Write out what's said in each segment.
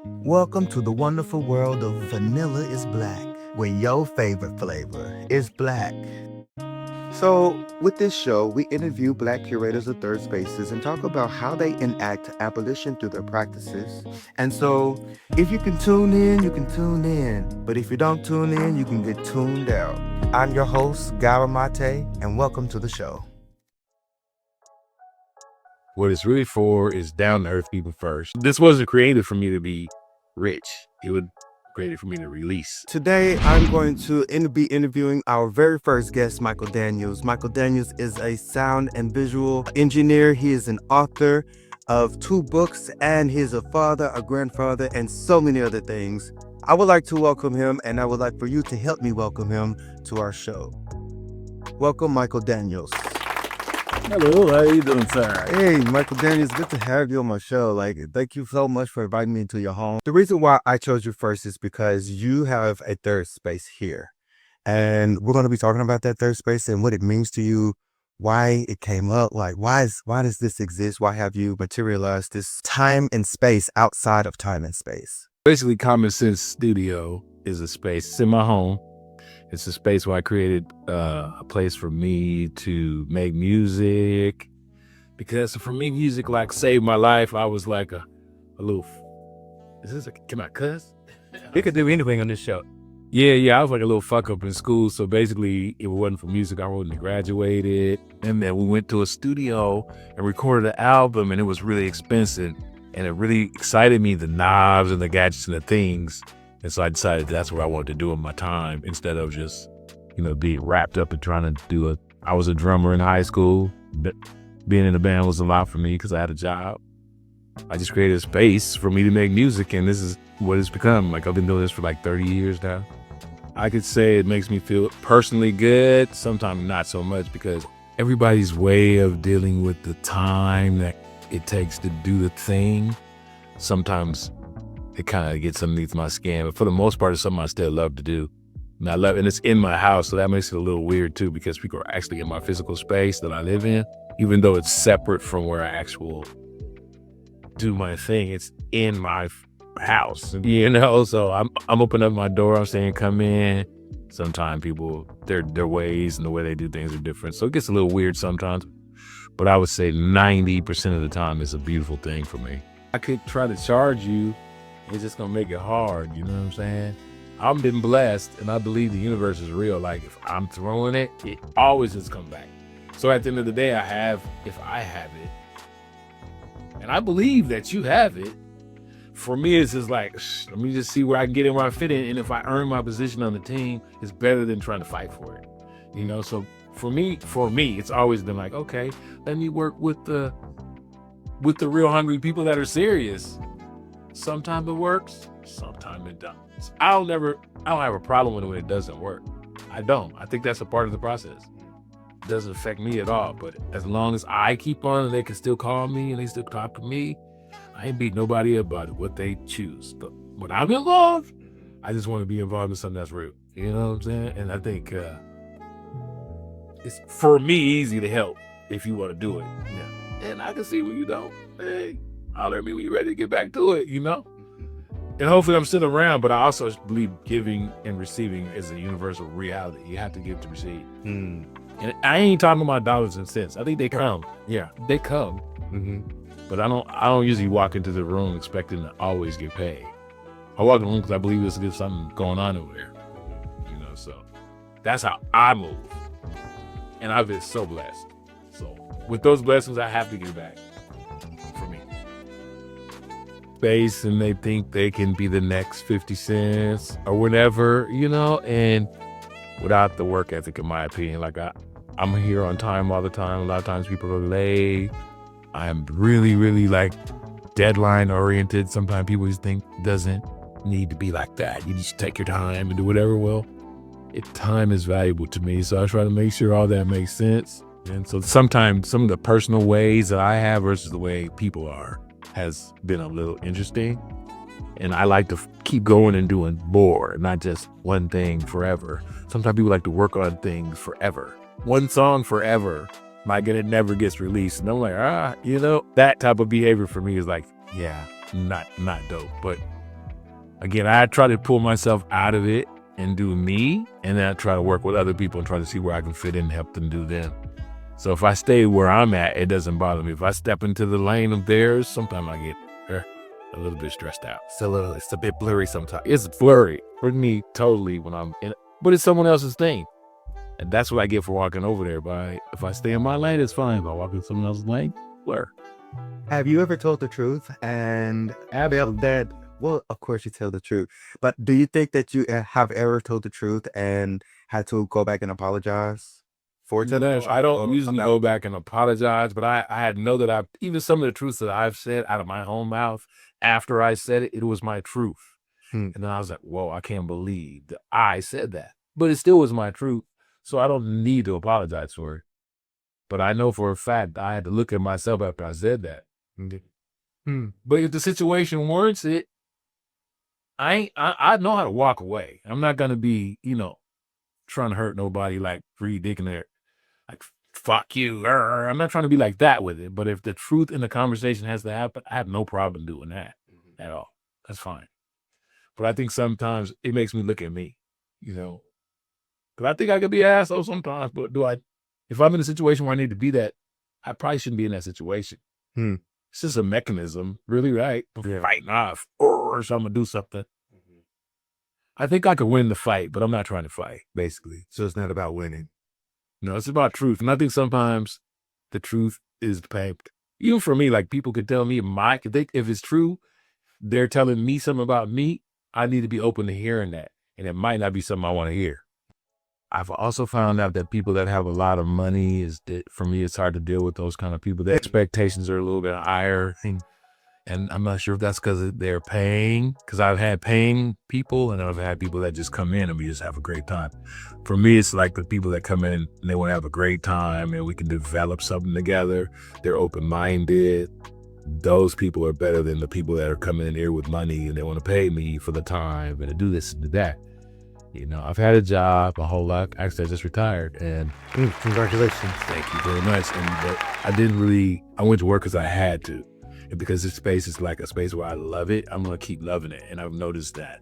Welcome to the wonderful world of Vanilla is Black, where your favorite flavor is black. So, with this show, we interview Black curators of third spaces and talk about how they enact abolition through their practices. And so, if you can tune in, you can tune in. But if you don't tune in, you can get tuned out. I'm your host, Gara Mate, and welcome to the show. What it's really for is down to earth people first. This wasn't created for me to be rich. It was created for me to release. Today, I'm going to be interviewing our very first guest, Michael Daniels. Michael Daniels is a sound and visual engineer. He is an author of 2 books, and he is a father, a grandfather, and so many other things. I would like to welcome him, and I would like for you to help me welcome him to our show. Welcome, Michael Daniels. Hello, how you doing, sir? Hey, Michael Daniels, good to have you on my show. Thank you so much for inviting me into your home. The reason why I chose you first is because you have a third space here. And we're going to be talking about that third space and what it means to you, why it came up, why does this exist? Why have you materialized this time and space outside of time and space? Basically, Common Sense Studio is a space. It's in my home. It's a space where I created a place for me to make music. Because for me, music saved my life. I was like a little, can I cuss? You could do anything on this show. Yeah, I was like a little fuck up in school. So basically, if it wasn't for music, I wouldn't have graduated. And then we went to a studio and recorded an album, and it was really expensive. And it really excited me, the knobs and the gadgets and the things. And so I decided that's what I wanted to do in my time instead of just, being wrapped up in trying to do it. I was a drummer in high school. Being in a band was a lot for me because I had a job. I just created a space for me to make music, and this is what it's become. I've been doing this for 30 years now. I could say it makes me feel personally good, sometimes not so much, because everybody's way of dealing with the time that it takes to do the thing, sometimes it kind of gets underneath my skin. But for the most part, it's something I still love to do. And I love it, and it's in my house, so that makes it a little weird too, because people are actually in my physical space that I live in, even though it's separate from where I do my thing. It's in my house, so I'm opening up my door, I'm saying come in. Sometimes people, their ways and the way they do things are different, so it gets a little weird sometimes, but I would say 90% of the time it's a beautiful thing for me. I could try to charge you, it's just gonna make it hard, you know what I'm saying? I've been blessed, and I believe the universe is real. If I'm throwing it, it always just comes back. So at the end of the day, if I have it, and I believe that you have it, for me, it's just let me just see where I can get in, where I fit in. And if I earn my position on the team, it's better than trying to fight for it. So for me, it's always been okay, let me work with the real hungry people that are serious. Sometimes it works, sometimes it doesn't. I don't have a problem with it when it doesn't work. I don't. I think that's a part of the process. It doesn't affect me at all. But as long as I keep on and they can still call me and they still talk to me, I ain't beat nobody up about what they choose. But when I'm involved, I just want to be involved in something that's real. You know what I'm saying? And I think it's, for me, easy to help if you want to do it. Yeah. And I can see when you don't. Hey, holler at me when you're ready to get back to it, And hopefully I'm still around, but I also believe giving and receiving is a universal reality. You have to give to receive. And I ain't talking about dollars and cents. I think they come. Yeah, they come. But I don't usually walk into the room expecting to always get paid. I walk in the room because I believe there's something going on over there. So that's how I move. And I've been so blessed. So with those blessings, I have to give back for me. Space, and they think they can be the next 50 Cents or whatever, and without the work ethic, in my opinion. I'm here on time all the time. A lot of times people are late. I'm really, really deadline oriented. Sometimes people just think it doesn't need to be like that. You just take your time and do whatever. Well, time is valuable to me, so I try to make sure all that makes sense. And so sometimes some of the personal ways that I have versus the way people are has been a little interesting. And I like to keep going and doing more, not just one thing forever. Sometimes people like to work on things forever. One song forever, it never gets released. And I'm like, that type of behavior for me is not dope. But again, I try to pull myself out of it and do me, and then I try to work with other people and try to see where I can fit in and help them do them. So if I stay where I'm at, it doesn't bother me. If I step into the lane of theirs, sometimes I get a little bit stressed out. It's a bit blurry sometimes. It's blurry for me totally when I'm in it, but it's someone else's thing. And that's what I get for walking over there. But if I stay in my lane, it's fine. If I walk in someone else's lane, blur. Have you ever told the truth and felt that, well, of course you tell the truth, but do you think that you have ever told the truth and had to go back and apologize for telling? I don't usually go back and apologize, but I had to know that even some of the truths that I've said out of my own mouth, after I said it, it was my truth. And then I was like, whoa, I can't believe that I said that. But it still was my truth. So I don't need to apologize for it. But I know for a fact I had to look at myself after I said that. But if the situation warrants it, I know how to walk away. I'm not gonna be, trying to hurt nobody like free dick in there, like fuck you. I'm not trying to be like that with it. But if the truth in the conversation has to happen, I have no problem doing that at all. That's fine. But I think sometimes it makes me look at me, because I think I could be an asshole sometimes. But if I'm in a situation where I need to be that, I probably shouldn't be in that situation. It's just a mechanism, really, right? Fighting off, or so I'm gonna do something. I think I could win the fight, but I'm not trying to fight, basically. So it's not about winning. No, it's about truth. And I think sometimes the truth is the pain. Even for me, like people could tell me if it's true, they're telling me something about me, I need to be open to hearing that. And it might not be something I want to hear. I've also found out that people that have a lot of money, for me, it's hard to deal with those kind of people. The expectations are a little bit higher. And I'm not sure if that's because they're paying, because I've had paying people and I've had people that just come in and we just have a great time. For me, it's like the people that come in and they want to have a great time and we can develop something together. They're open-minded. Those people are better than the people that are coming in here with money and they want to pay me for the time and to do this and do that. I've had a job my whole life. Actually, I just retired and Congratulations. thank you very much. But I went to work because I had to. And because this space is like a space where I love it, I'm going to keep loving it. And I've noticed that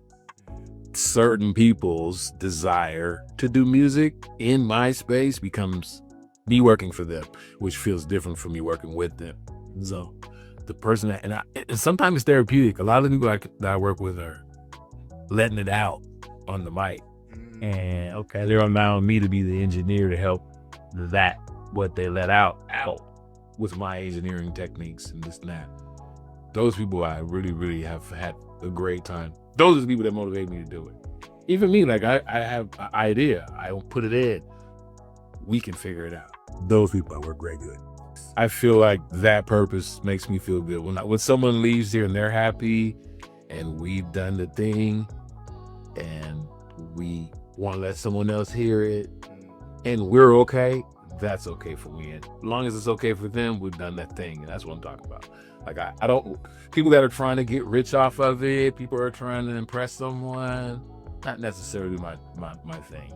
certain people's desire to do music in my space becomes me working for them, which feels different from me working with them. So the person and sometimes it's therapeutic. A lot of the people that I work with are letting it out on the mic. And they're allowing me to be the engineer to help what they let out with my engineering techniques and this and that. Those people I really, really have had a great time. Those are the people that motivate me to do it. Even me, like I have an idea. I don't put it in. We can figure it out. Those people I work great good. I feel like that purpose makes me feel good. When someone leaves here and they're happy and we've done the thing and we want to let someone else hear it and we're okay, that's okay for me. And as long as it's okay for them, we've done that thing. And that's what I'm talking about. Like I don't, people that are trying to get rich off of it, people are trying to impress someone, not necessarily my thing.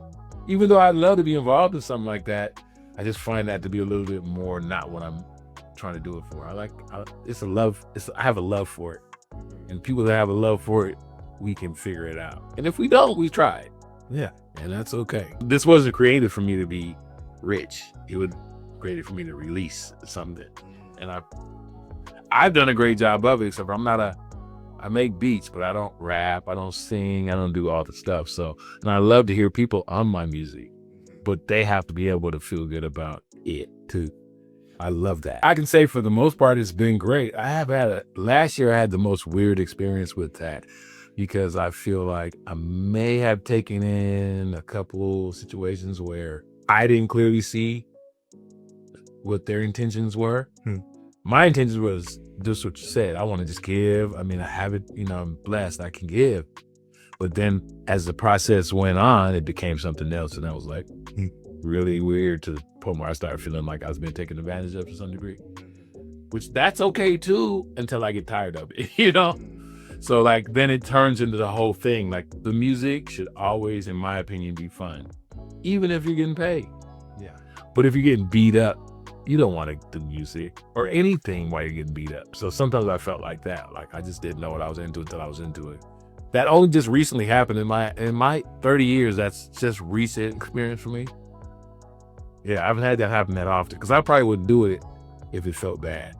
Even though I'd love to be involved in something like that, I just find that to be a little bit more not what I'm trying to do it for. I have a love for it. And people that have a love for it, we can figure it out. And if we don't, we tried. Yeah. And that's okay. This wasn't created for me to be rich. It was created for me to release something. And I've done a great job of it, except I make beats, but I don't rap, I don't sing, I don't do all the stuff. So, and I love to hear people on my music, but they have to be able to feel good about it too. I love that. I can say for the most part, it's been great. Last year I had the most weird experience with that because I feel like I may have taken in a couple situations where I didn't clearly see what their intentions were. My intentions was just what you said. I want to just give. I mean, I have it, I'm blessed, I can give. But then as the process went on, it became something else. And I was like, really weird to the point where I started feeling like I was being taken advantage of to some degree, which that's okay too, until I get tired of it, So like, then it turns into the whole thing. Like the music should always, in my opinion, be fun, even if you're getting paid. Yeah. But if you're getting beat up, you don't want to do music or anything while you're getting beat up. So sometimes I felt like that. Like I just didn't know what I was into until I was into it. that only just recently happened in my 30 years. That's just recent experience for me. Yeah, I haven't had that happen that often because I probably wouldn't do it if it felt bad.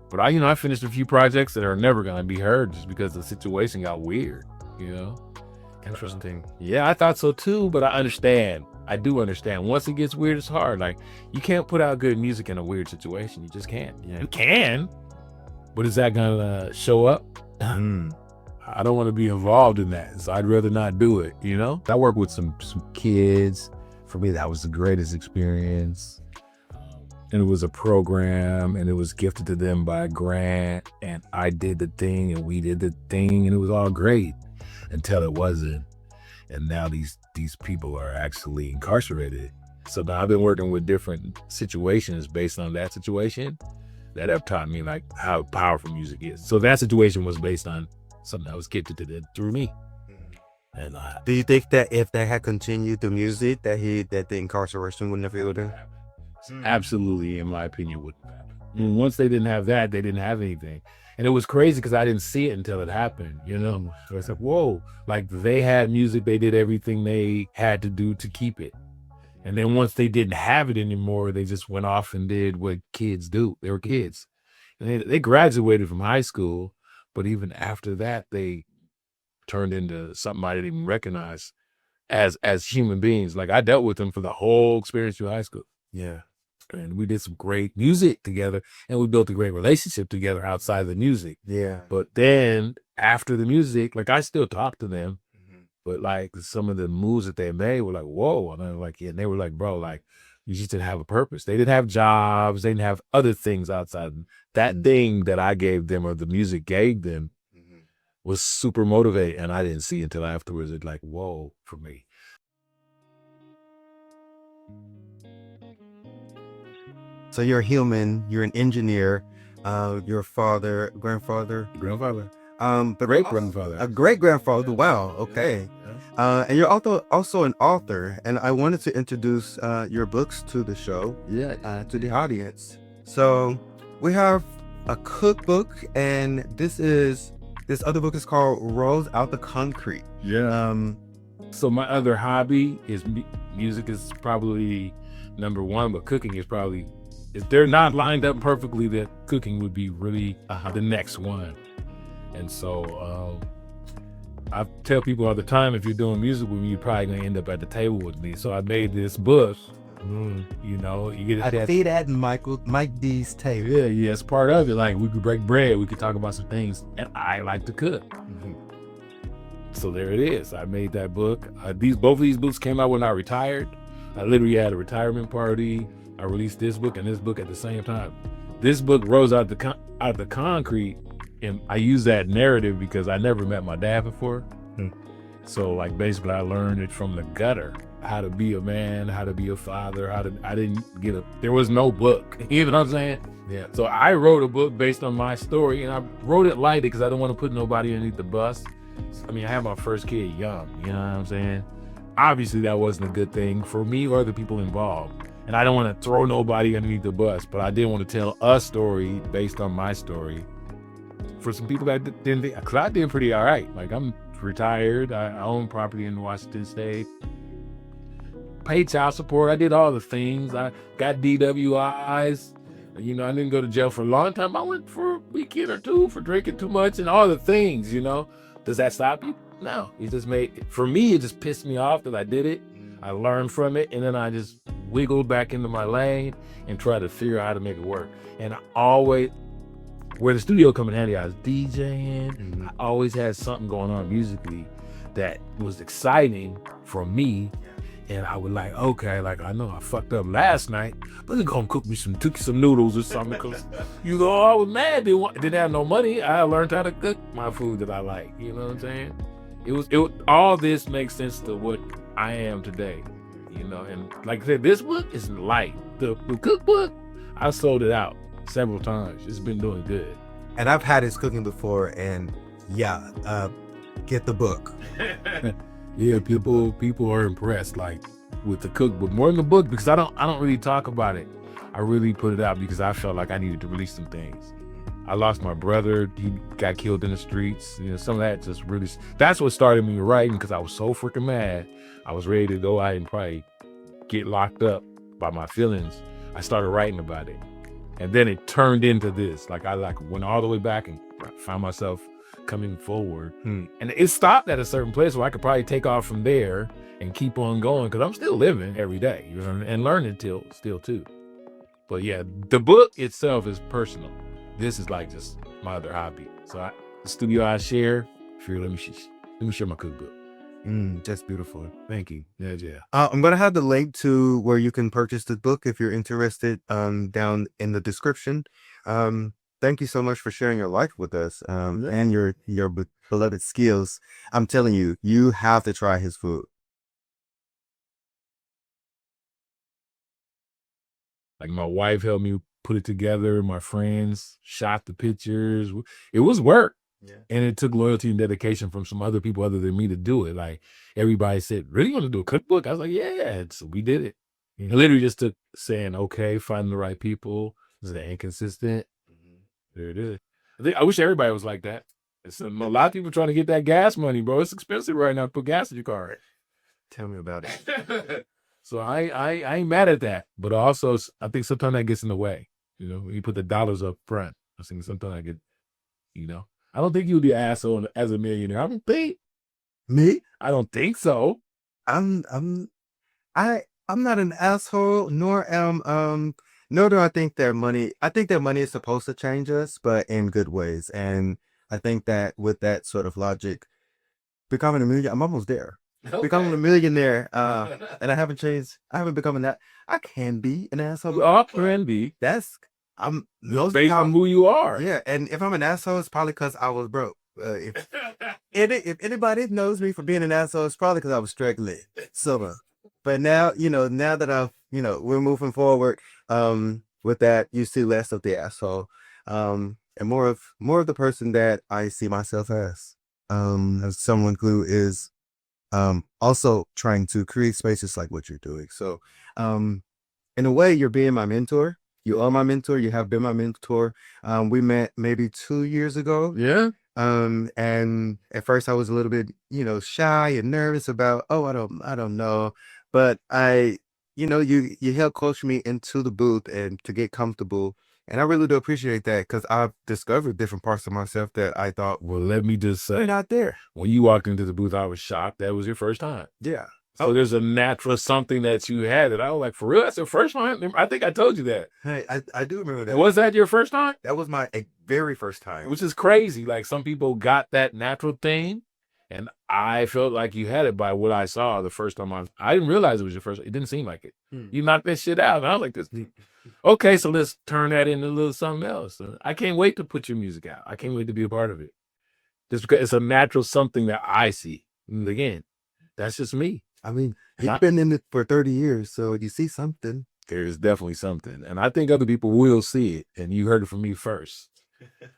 But I finished a few projects that are never gonna be heard just because the situation got weird. Interesting. Yeah, I thought so too, but I understand. I do understand. Once it gets weird, it's hard. Like, you can't put out good music in a weird situation. You just can't. Yeah. You can, but is that gonna show up? I don't want to be involved in that, so I'd rather not do it. I work with some kids. For me, that was the greatest experience. And it was a program, and it was gifted to them by a grant, and I did the thing, and we did the thing, and it was all great until it wasn't. And now these people are actually incarcerated. So now I've been working with different situations based on that situation that have taught me like how powerful music is. So that situation was based on something that was gifted to them through me. And Do you think that if they had continued the music, that the incarceration wouldn't have filled in? absolutely, in my opinion, wouldn't happen. And once they didn't have that, they didn't have anything. And it was crazy because I didn't see it until it happened, So it's like, whoa, like they had music, they did everything they had to do to keep it. And then once they didn't have it anymore, they just went off and did what kids do. They were kids. And they graduated from high school, but even after that, they turned into something I didn't even recognize as human beings. Like I dealt with them for the whole experience through high school. Yeah. And we did some great music together, and we built a great relationship together outside of the music. Yeah. But then after the music, like I still talk to them, but like some of the moves that they made were like, whoa. And I was like, yeah, and they were like, bro, like you just didn't have a purpose. They didn't have jobs. They didn't have other things outside. That thing that I gave them or the music gave them was super motivating. And I didn't see it until afterwards. It's like, whoa, for me. So you're a human, you're an engineer, your father, grandfather, Grandfather. but Great-grandfather. a great grandfather. Wow. Okay. And you're also an author, and I wanted to introduce your books to the show, to the audience. So we have a cookbook, and this other book is called Rose Out the Concrete. Yeah. So my other hobby is music is probably number one, but cooking is probably, if they're not lined up perfectly, that cooking would be really the next one. And so I tell people all the time, if you're doing music with me, you're probably gonna end up at the table with me. So I made this book. You get I see that in Mike D's table. yeah, it's part of it. Like we could break bread, we could talk about some things, and I like to cook. So there it is. I made that book. Both of these books came out when I retired. I literally had a retirement party. I released this book and this book at the same time. This book rose out the concrete, and I use that narrative because I never met my dad before. So like basically I learned it from the gutter, how to be a man, how to be a father, there was no book. You know what I'm saying? Yeah. So I wrote a book based on my story, and I wrote it lightly because I don't want to put nobody underneath the bus. I mean, I had my first kid young, you know what I'm saying? Obviously that wasn't a good thing for me or the people involved. And I don't want to throw nobody underneath the bus, but I did want to tell a story based on my story for some people that didn't think, because I did pretty all right. Like I'm retired, I own property in Washington State, paid child support, I did all the things. I got DWIs, I didn't go to jail for a long time. I went for a weekend or two for drinking too much and all the things, Does that stop you? No, for me, it just pissed me off that I did it. I learned from it, and then I just wiggled back into my lane and tried to figure out how to make it work. And I always, where the studio come in handy, I was DJing. I always had something going on musically that was exciting for me. And I would okay, I know I fucked up last night, but they're gonna cook me some noodles or something, because I was mad, didn't have no money. I learned how to cook my food that I like, you know what I'm saying? It all this makes sense to what I am today, and like I said, this book is light. The cookbook, I sold it out several times. It's been doing good. And I've had his cooking before, and get the book. Yeah, people are impressed, with the cookbook, more than the book, because I don't really talk about it. I really put it out because I felt like I needed to release some things. I lost my brother. He got killed in the streets. You know, some of that just really, that's what started me writing, because I was so freaking mad. I was ready to go out and probably get locked up by my feelings. I started writing about it. And then it turned into this. Like I went all the way back and found myself coming forward. And it stopped at a certain place where I could probably take off from there and keep on going, because I'm still living every day, you know, and learning still too. But yeah, the book itself is personal. This is like just my other hobby. So the studio I share, let me share my cookbook. That's beautiful. Thank you. Yeah. I'm going to have the link to where you can purchase the book if you're interested down in the description. Thank you so much for sharing your life with us and your beloved skills. I'm telling you, you have to try his food. Like my wife helped me put it together. My friends shot the pictures. It was work. Yeah. And it took loyalty and dedication from some other people other than me to do it. Like everybody said, really, you want to do a cookbook? I was like, yeah. So we did it. It literally just took saying, okay, finding the right people, staying consistent. There it is. I wish everybody was like that. It's a lot of people trying to get that gas money, bro. It's expensive right now to put gas in your car. Tell me about it. So I ain't mad at that. But also, I think sometimes that gets in the way. You know, when you put the dollars up front, I think sometimes I get, you know. I don't think you'll be an asshole as a millionaire. I don't think. Me? I don't think so. I'm not an asshole, nor do I think that money. I think that money is supposed to change us, but in good ways. And I think that with that sort of logic, becoming a millionaire, I'm almost there. Okay. Becoming a millionaire, and I haven't changed. I haven't become that. I can be an asshole. You all can be. I'm based on who you are. Yeah, and if I'm an asshole, it's probably because I was broke. If anybody knows me for being an asshole, it's probably because I was struggling. So, but now, now that I've, we're moving forward with that, you see less of the asshole, and more of the person that I see myself as someone who is also trying to create spaces like what you're doing. So, in a way, you're being my mentor. You are my mentor. You have been my mentor. We met maybe 2 years ago. Yeah. And at first I was a little bit, shy and nervous about, I don't know. But you helped coach me into the booth and to get comfortable. And I really do appreciate that, because I've discovered different parts of myself that I thought, well, let me just say, not there. When you walked into the booth, I was shocked. That was your first time. Yeah. So there's a natural something that you had that I was like, for real, that's your first time? I think I told you that. Hey, I do remember that. And was that your first time? That was my very first time. Which is crazy. Like some people got that natural thing, and I felt like you had it by what I saw the first time. I didn't realize it was your first. It didn't seem like it. You knocked that shit out. And I was like, this. Okay, so let's turn that into a little something else. I can't wait to put your music out. I can't wait to be a part of it. Just because it's a natural something that I see. And again, that's just me. I mean, you've been in it for 30 years, so you see something. There's definitely something. And I think other people will see it. And you heard it from me first.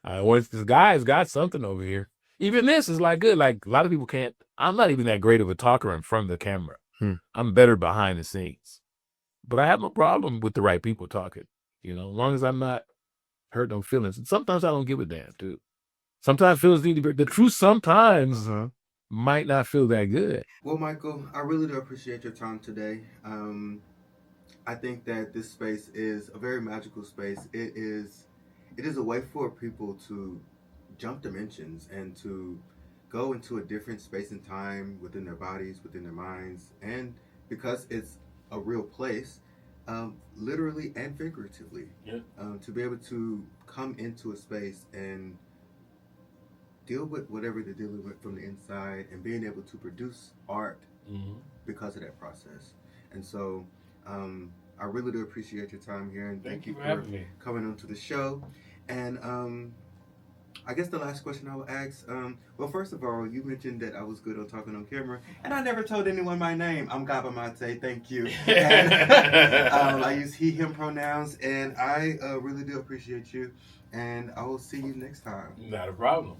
Once this guy's got something over here. Even this is like good. Like a lot of people can't. I'm not even that great of a talker in front of the camera. I'm better behind the scenes. But I have no problem with the right people talking. As long as I'm not hurting no feelings. And sometimes I don't give a damn, too. Sometimes feelings need to be. The truth sometimes might not feel that good. Well, Michael, I really do appreciate your time today. I think that this space is a very magical space. It is a way for people to jump dimensions and to go into a different space and time within their bodies, within their minds, and because it's a real place, literally and figuratively, to be able to come into a space and deal with whatever they're dealing with from the inside, and being able to produce art because of that process. And so I really do appreciate your time here, and thank you for having me, coming onto the show. And I guess the last question I will ask, well, first of all, you mentioned that I was good on talking on camera, and I never told anyone my name. I'm Gaba Mate, thank you. And, I use he, him pronouns, and I really do appreciate you, and I will see you next time. Not a problem.